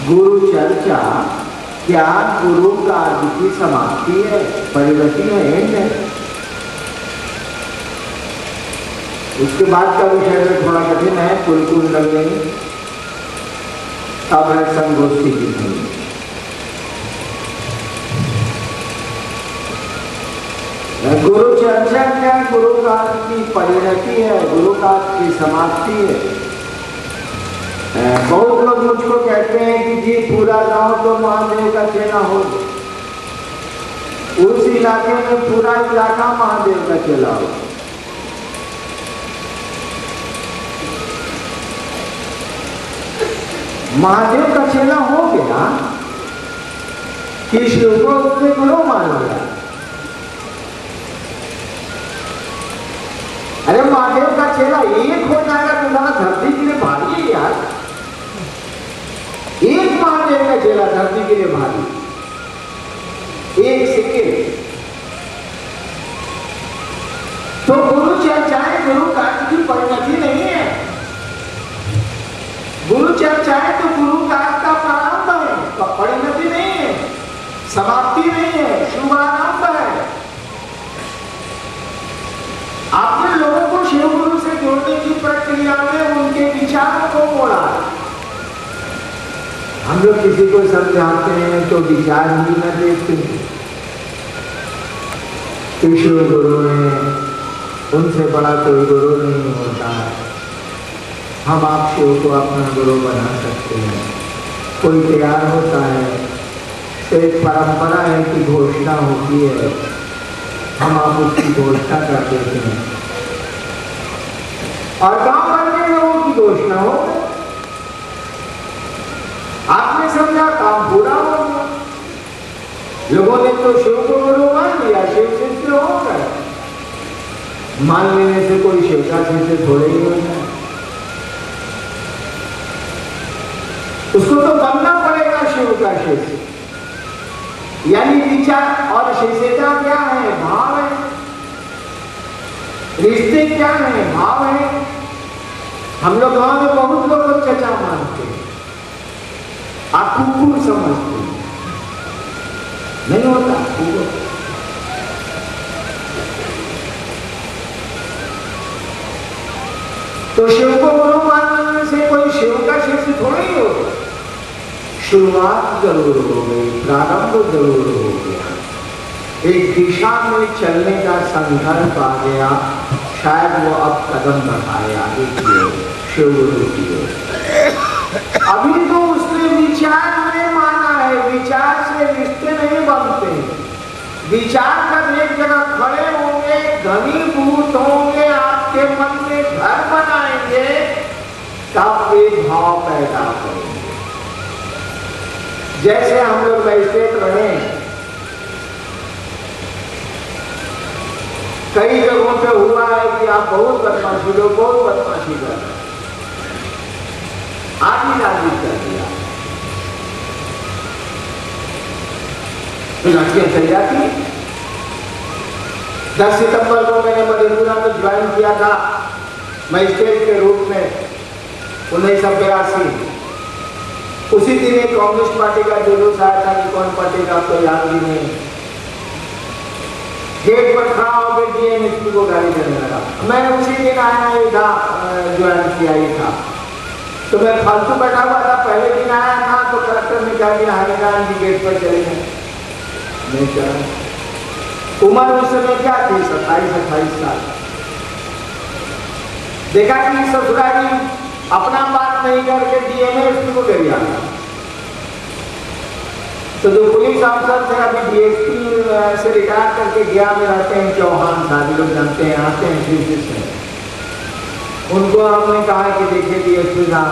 गुरु चर्चा क्या गुरु कार्य की समाप्ति है, परिणति है, एंड है। उसके बाद का विषय में थोड़ा कठिन है, कुल लगेंगे। अब है संगोष्ठी की धनी। गुरु चर्चा क्या गुरु कार्य की परिणति है, गुरु कार्य की समाप्ति है। बहुत लोग मुझको कहते हैं कि जी पूरा गांव तो महादेव का चेला हो, उस इलाके में पूरा इलाका महादेव का चेला हो। महादेव का चेला हो गया कि शिव को उसने गुरु मान लिया। अरे महादेव का चेला एक हो जाएगा तो जरा धरती के लिए भारी है यार। एक महादेव का चेला धरती के लिए भारी, एक सेकेंड। तो गुरु चर्चाएं गुरु कार्य की परिणति नहीं है। गुरु चर्चाएं तो गुरु कार्य का प्रारंभ है, परिणति नहीं है, समाप्ति नहीं है, शुभारंभ है। आपने लोगों को शिव गुरु से जोड़ने की प्रक्रिया में उनके विचारों को मोड़ा। हम लोग किसी को समझाते हैं तो विचार ही न देखते। शिव गुरु है, उनसे बड़ा कोई गुरु नहीं होता है। हम आप शिव को अपना गुरु बना सकते हैं। कोई तैयार होता है तो एक परंपरा है कि घोषणा होती है, हम आप उसकी घोषणा कर देते हैं और गांव भर के लोगों की घोषणा हो। आपने समझा, काम पूरा हो गया। लोगों ने तो शिव को गुरु मान लिया, शिव शिष्य हो गए। मान लेने से कोई शिव का शिष्य थोड़े ही होता है, उसको तो बनना पड़ेगा शिव का शिष्य। यानी विचार और शिष्यता क्या है? भाव है। रिश्ते क्या है? भाव है। हम लोग गांव में बहुत लोग चचा मानते हैं, आप कुकुर समझते हैं, नहीं होता कुकुर। तो शिव को गुरु मानने से कोई शिव का शिष्य थोड़ा ही होगा। शुरुआत जरूर हो गई, प्रारंभ जरूर हो गया, एक दिशा में चलने का संकल्प आ गया। शायद वो अब कदम बढ़ाए आगे की ओर, शिव गुरु की ओर। अभी तो उसने विचार में माना है, विचार से रिश्ते नहीं बनते। विचार कर एक जगह खड़े होंगे, घनीभूत होंगे, आपके मन में घर बनाएंगे, तब एक भाव पैदा करेंगे। जैसे हम लोग मजिस्ट्रेट रहे, कई जगहों पे हुआ है कि आप बहुत बदमाशी लो, बहुत बदमाशी कर रहे, आदि कर दिया, तो लड़कियां चल जाती। 10 सितंबर को मैंने मधेपुरा में ज्वाइन किया था मजिस्ट्रेट के रूप में 1982। उसी दिन एक कांग्रेस पार्टी का जुलूस आया था कि कौन पार्टी का आपको याद भी नहीं। गेट पर खड़ा होकर डीएमएसपी को गाली देने लगा। मैं उसी दिन आया ही था, ज्वाइन किया ही था, तो मैं फालतू बैठा हुआ था। पहले दिन आया था तो कलेक्टर ने कहा कि हानिकान जी गेट पर चले गए। नहीं चला। उम्र उस समय क्या थी? 27-28 साल। देखा कि ससुराली अपना बात नहीं करके डीएमएसपी को गरिया। तो जो पुलिस अफसर थे, अभी डीएसपी से रिटायर करके गया में रहते हैं, चौहान साहब लोग जानते हैं, आते हैं दिल्ली से। उनको हमने कहा कि देखिए डीएसपी साहब,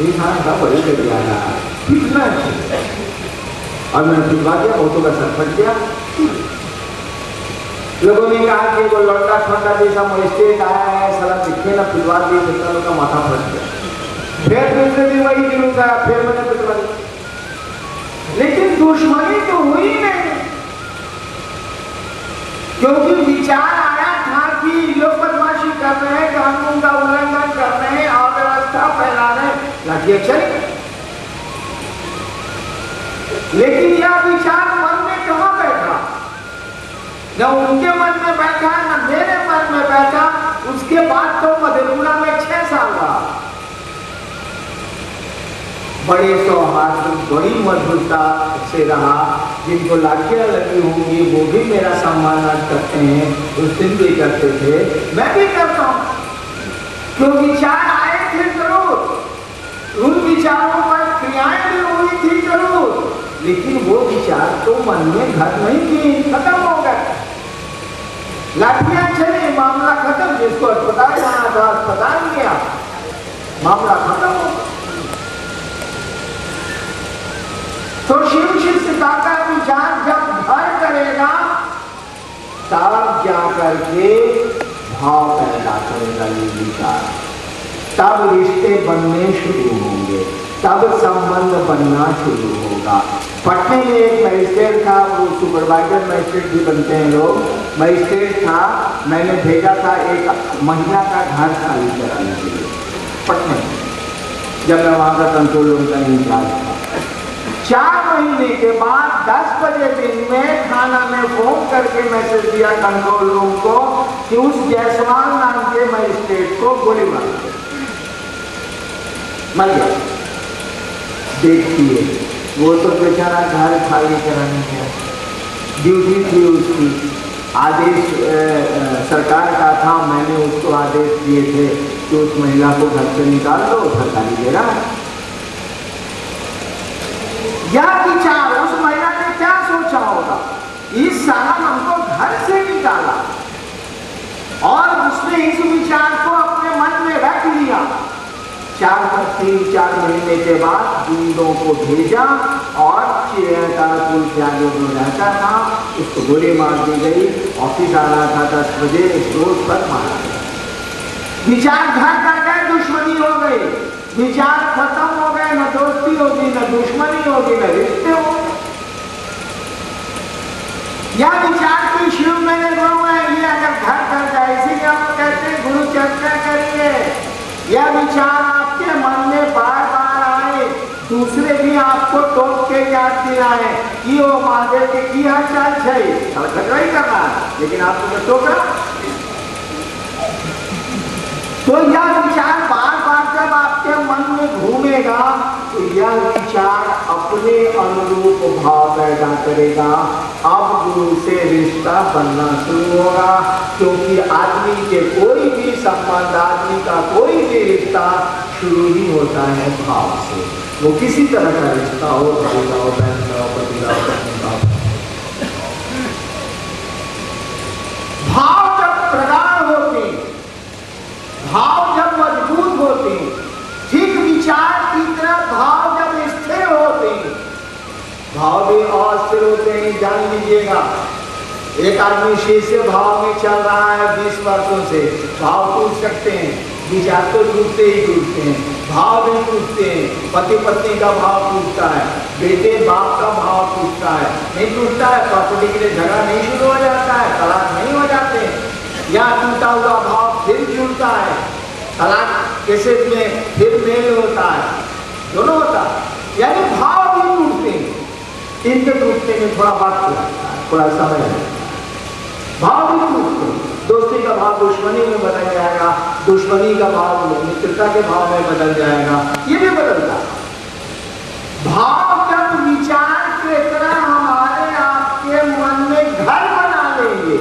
ये साहब बड़े गरिया रहा कितना अच्छे, और मैंने फिरवा दिया, फोटो का सर फट गया। लोगों ने कहा कि वो लौटा ठंडा जैसा मजिस्ट्रेट आया है, साला दिखे ना, फिरवा दिए, कितना का माथा फट गया। फिर दूसरे दिन वही जुलूस आया, फिर मैंने फिरवा दिया। लेकिन दुश्मनी तो हुई नहीं, क्योंकि विचार आया था कि लोग बदमाशी कर रहे हैं, कानून का उल्लंघन कर रहे हैं, अव्यवस्था फैला रहे हैं, लाठियां चली। लेकिन यह विचार मन में कहां बैठा? न उनके मन में बैठा न मेरे मन में बैठा। उसके बाद तो मधेपुरा में 6 साल रहा। बड़े सौहार्द, बड़ी मधुरता से रहा। जिनको लाठियां लगी होंगी वो भी मेरा सम्मान करते हैं, उस दिन भी करते थे, मैं भी करता हूं। क्यों विचार आए थे जरूर, उन विचारों पर क्रियाएं भी हुई थी जरूर, लेकिन वो विचार तो मन में घर नहीं की, खत्म हो गए। लाठियां चली, मामला खत्म। जिसको अस्पताल जाना था अस्पताल गया, मामला खत्म हो। तो शिव शिष्यता का विचार जब घर करेगा तब जाकर के भाव पैदा करेगा ये विचार, तब रिश्ते बनने शुरू होंगे, तब संबंध बनना शुरू होगा। पटने में एक मजिस्ट्रेट था, वो सुपरवाइजर मजिस्ट्रेट भी बनते हैं लोग, मजिस्ट्रेट था। मैंने भेजा था एक महिला का घर खाली कराने के लिए पटने में, जब मैं वहां का कंट्रोल रूम का इंचार्ज था। 4 महीने के बाद 10 बजे दिन में थाना में फोन करके मैसेज दिया कंट्रोल रूम को कि उस जायसवाल नाम के मजिस्ट्रेट को गोली मार दी, मर गया। देखिए, वो तो बेचारा घर खाली कराने गया, ड्यूटी थी उसकी, आदेश सरकार का था। मैंने उसको आदेश दिए थे कि उस महिला को घर से निकाल दो, सरकारी दे रहा है। यह विचार उस महिला ने क्या सोचा होगा? इस साला हमको घर से निकाला, और उसने इस विचार को अपने मन में रख लिया। 3-4 महीने के बाद गुंडों को भेजा और तारापुर के आगे जो रहता था उसको गोली मार दी गई। ऑफिस आ रहा था 10 बजे, इस रोड पर मारा गया। विचार घर कर गए, दुश्मनी हो गई। विचार खत्म हो गए, न दोस्ती होगी न दुश्मनी होगी न रिश्ते होंगे। यह विचार की शिव मेरे गुरु है, ये अगर घर कर जाए, इसीलिए हम कहते हैं गुरु चर्चा करिए। यह विचार आपके मन में बार बार आए, दूसरे भी आपको टोक के याद दिलाए कि वो महादेव के की हालचाल है, झगड़ा ही करना है, लेकिन आपको तो टोका। तो यह विचार बार बार जब आपके मन में घूमेगा तो यह विचार अपने अनुरूप भाव पैदा करेगा। अब गुरु से रिश्ता बनना शुरू होगा, क्योंकि आदमी के कोई भी संबंध, आदमी का कोई भी रिश्ता शुरू ही होता है भाव से। वो किसी तरह का रिश्ता हो, भाई का हो, बहन का हो, पति का हो, पत्नी का हो। भाव जब प्रगाढ़ होते, भाव जब मजबूत होते, ठीक विचार की तरह भाव जब स्थिर होते, भाव भी अस्थिर होते हैं। जान लीजिएगा, एक आदमी शीर्ष भाव में चल रहा है 20 वर्षों से, भाव टूट सकते हैं, विचार तो टूटते ही टूटते हैं, भाव भी टूटते हैं। पति पत्नी का भाव टूटता है, बेटे बाप का भाव टूटता है, नहीं टूटता है। प्रॉपर्टी के लिए झगड़ा नहीं शुरू हो जाता है, तलाक नहीं हो जाते, या टूटा हुआ भाव फिर जुड़ता है, तलाक केसेस में फिर मेल होता है, दोनों होता है। यानी भाव भी टूटते हैं। इनके टूटने में थोड़ा वक्त लगता है, थोड़ा समय लगता है। भाव भी टूटते हैं। दोस्ती का भाव दुश्मनी में बदल जाएगा, दुश्मनी का भाव मित्रता के भाव में बदल जाएगा, ये भी बदलता है। भाव जब विचार की तरह हमारे आपके मन में घर बना लेंगे,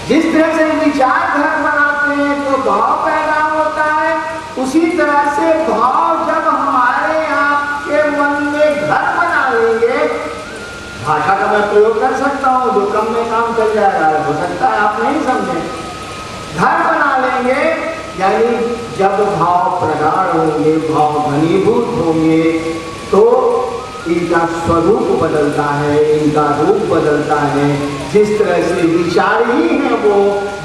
जिस तरह से विचार घर बनाते हैं तो भाव पैदा होता है, उसी तरह से भाव जब हमारे आपके मन में घर बना लेंगे, भाषा का मैं प्रयोग कर सकता हूँ जो कम में काम चल जाएगा, हो सकता है आप नहीं समझे। घर बना लेंगे यानी जब भाव प्रगाढ़ होंगे, भाव घनीभूत होंगे, तो इनका स्वरूप बदलता है, इनका रूप बदलता है। जिस तरह से विचार ही है वो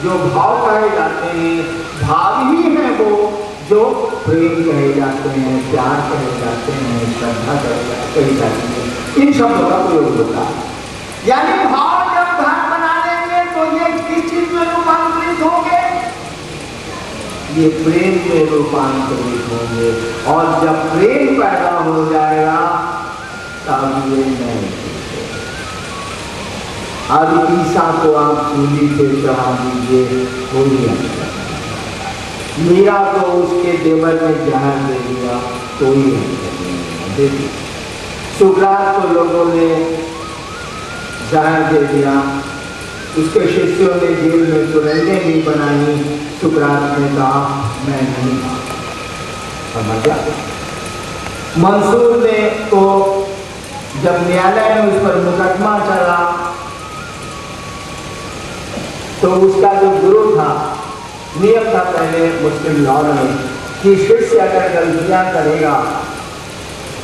जो भाव कहे जाते हैं, भाव ही है वो जो प्रेम कहे जाते हैं, प्यार कहे जाते हैं, श्रद्धा कही जाती है। इन शब्दों का प्रयोग होता है। यानी भाव जब घर बना लेंगे तो ये किस चीज में रूपांतरित होंगे? ये प्रेम में रूपांतरित होंगे। और जब प्रेम पैदा हो जाएगा हुए नहीं। अब ईसा को आप सूली पे चढ़ा दीजिए, कोई अंतर नहीं। मीरा को उसके देवर ने जहर दे दिया, कोई अंतर नहीं। देखिए सुकरात को लोगों ने जहर दे दिया, उसके शिष्यों ने जेल में सुरंगें भी बनाई, सुकरात ने कहा मैं नहीं समझ गया। मंसूर ने को जब न्यायालय में उस पर मुकदमा चला तो उसका जो गुरु था, नियम था पहले मुस्लिम लॉ में कि शिष्य अगर गलतियां करेगा,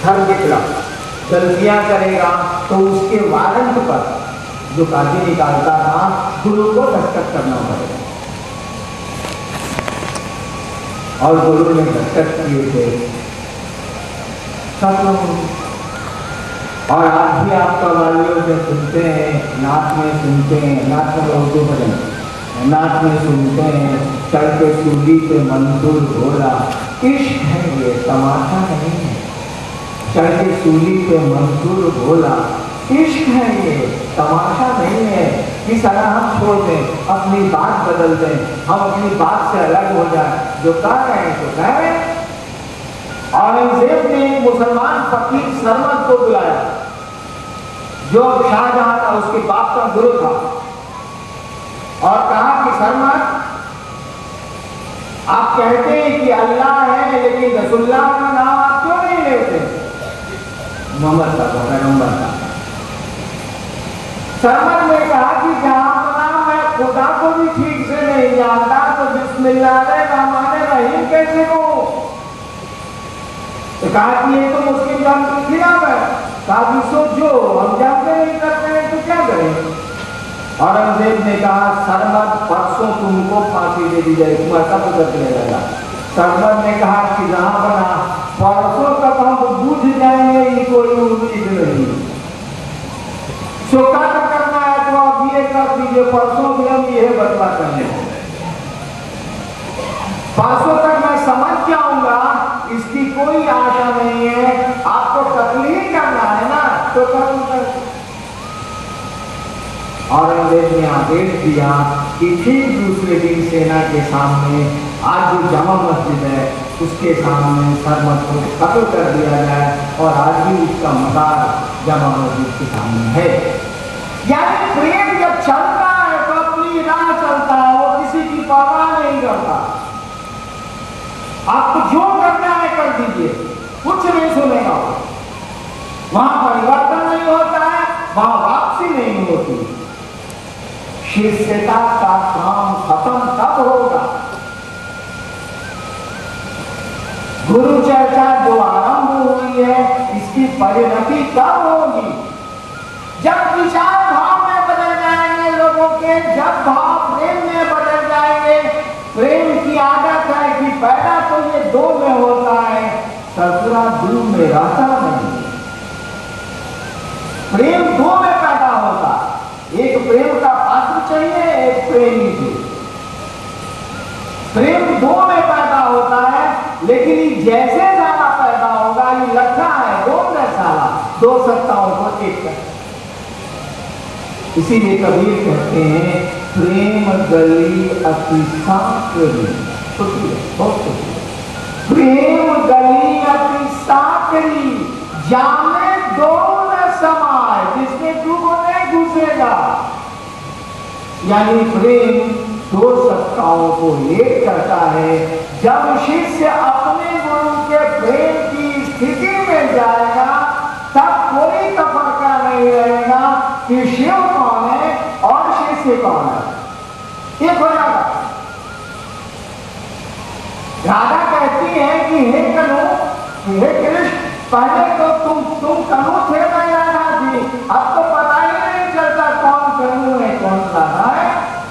धर्म के खिलाफ गलतियां करेगा तो उसके वारंट पर जो काजी निकालता था गुरु को दस्तखत करना पड़ेगा। और गुरु ने दस्तखत किए थे। और आज भी आपका वालियों जो सुनते हैं, नाच में सुनते हैं, नाच में उर्दू भजन, नाच में सुनते हैं, चढ़ के सूली पे मंसूर बोला, इश्क है ये, तमाशा नहीं है। चढ़ के सूली पे मंसूर बोला, इश्क है ये, तमाशा नहीं है। कि सारा हम छोड़ दें, अपनी बात बदल दें, हम अपनी बात से अलग हो जाए, जो कह रहे हैं तो कह रहे हैं। औरंगजेब ने एक मुसलमान फकीर सरमद को बुलाया, जो शाहजहां था उसके बाप का गुरु था, और कहा कि सरमद, आप कहते हैं कि अल्लाह है, लेकिन रसूलुल्लाह का नाम आप क्यों नहीं लेते? मोहम्मद साहब पैगंबर था। सरमद ने कहा कि जहां बना मैं खुदा को भी ठीक से नहीं जानता, तो बिस्मिल्लाहिर्रहमानिर्रहीम कैसे हो? तो कहा कि ये तो मुस्लिम धर्म के खिलाफ है। कहा सोचो, हम जानते नहीं करते हैं तो क्या करें? औरंगजेब ने कहा सरमद, परसों तुमको फांसी दे दी जाए, तुम ऐसा तो करने लगा। सरमद ने कहा कि जहां बना परसों तक हम बुझ जाएंगे, ये कोई उम्मीद नहीं। चौका करना है तो आप ये कर दीजिए, परसों भी हम यह बदला करने, परसों तक मैं समझ जाऊंगा, इसकी कोई आशा नहीं है। आपको तकलीफ करना है ना तो कर। औरंगजेब ने आदेश दिया कि ठीक दूसरे दिन सेना के सामने, आज जो जामा मस्जिद है उसके सामने सरमद को कत्ल कर दिया जाए, और आज भी उसका मजार जामा मस्जिद के सामने है। यानी प्रेम जब चलता है तो अपनी राह चलता है, वो किसी की परवाह नहीं करता। आपको जो करना है कर दीजिए, कुछ नहीं सुनेगा। वहां परिवर्तन नहीं होता है, वहां वापसी नहीं होती। शिष्यता का काम खत्म कब होगा? गुरु चर्चा जो आरंभ हुई है, इसकी परिणति कब होगी? जब विचार भाव में बदल जाएंगे लोगों के, जब भाव प्रेम में बदल जाएंगे। प्रेम की आदत है कि पैदा तो ये दो में होता है, ससुरा दो में रहता नहीं। प्रेम दो में पैदा होता, एक प्रेम का पात्र चाहिए, एक प्रेमी चाहिए। प्रेम दो में पैदा होता है, लेकिन ये जैसे ज्यादा पैदा होगा, ये लखा है दो साला, दो सत्ताओं को एक कर। इसीलिए कबीर कहते हैं प्रेम गली अति साकरी, बहुत प्रेम गली अति साकरी, जामे दो न समाए, जिसमें तू नहीं घुसेगा। यानी प्रेम दो सत्ताओं को एक करता है। जब शिष्य अपने गुरु के प्रेम की स्थिति में जाएगा, तब कोई तफरका नहीं रहेगा कि शिव कौन है और शिष्य कौन है। एक हो जाएगा। राधा कहती है कि हे कनु, हे कृष्ण, पहले तो तुम कनु थे, मैं राधा थी, अब तो